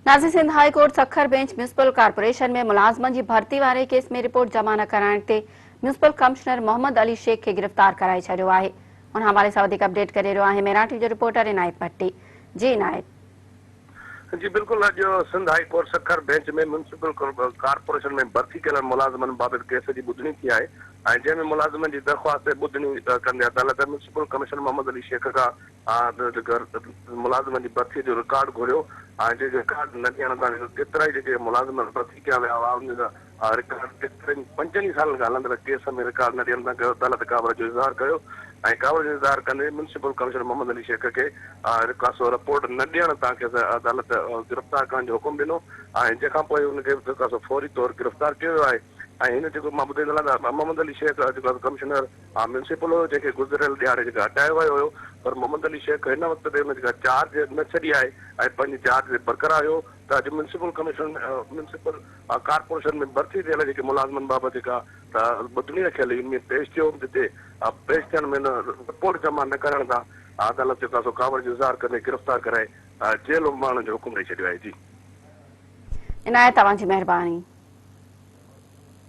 Nazir Sindh high court Sukkur bench municipal corporation में मुलाज़मन की भर्ती वाले केस में रिपोर्ट जमा न कराइण ते म्यूनिसिपल कमिश्नर मोहम्मद अली शेख के गिरफ्तार कराए छॾियो आहे। उन हवाले सां वधीक अपडेट करे रहियो आहे मेराठी जो रिपोर्टर इनायत भट्टी। जी इनायत। जी बिल्कुल, अॼु Sindh high court Sukkur bench में म्यूनिसिपल कॉर्पोरेशन में भर्ती कयल मुलाज़मन बाबति केस जी ॿुधणी थी आहे ऐं जंहिंमें मुलाज़मन जी दरख़्वास्त ते ॿुधणी कंदे अदालत म्यूनिसिपल कमिश्नर मोहम्मद अली शेख खां मुलाज़मन जी भर्ती जो रिकॉर्ड घुरियो ऐं जे रिकॉर्ड न ॾियण सां केतिरा ई जेके मुलाज़मन भर्ती कया विया हुआ उन जा रिकॉर्ड केतिरनि 5 सालनि खां हलंदड़ केस में रिकॉर्ड न ॾियण सां अदालत कावड़ जो इज़हार कयो ऐं कावड़ जो इज़हार कंदे म्यूनिसिपल कमिश्नर मोहम्मद अली शेख के रिपोर्ट न ॾियण तां अदालत गिरफ़्तार करण जो हुकुम ॾिनो ऐं जंहिंखां पोइ उनखे फौरी तौर गिरफ़्तार कयो वियो आहे। ऐं हिन जेको मां ॿुधे मोहम्मद अली शेख जेको कमिश्नर म्यूनिसिपल हुयो जंहिंखे गुज़िरियल ॾियारे जेका हटायो वियो हुयो पर मोहम्मद अली शेख हिन वक़्त ते हुन जेका चार्ज न छॾी आहे ऐं पंहिंजी चार्ज बरक़रार हुयो त अॼु म्यूनिसिपल कमिश्नर म्यूनिसिपल कॉर्पोरेशन में भर्ती थियल जेके मुलाज़मन बाबति जेका ॿुधणी रखियल हुई उन में पेश थियो जिते पेश थियण में रिपोर्ट जमा न करण सां अदालत जेका सो कावड़ जो इज़हार कंदे गिरफ़्तार कराए जेल मोकिलण जो हुकुम ॾेई छॾियो आहे। जी इनायत, तव्हांजी महिरबानी।